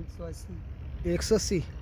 180. 180.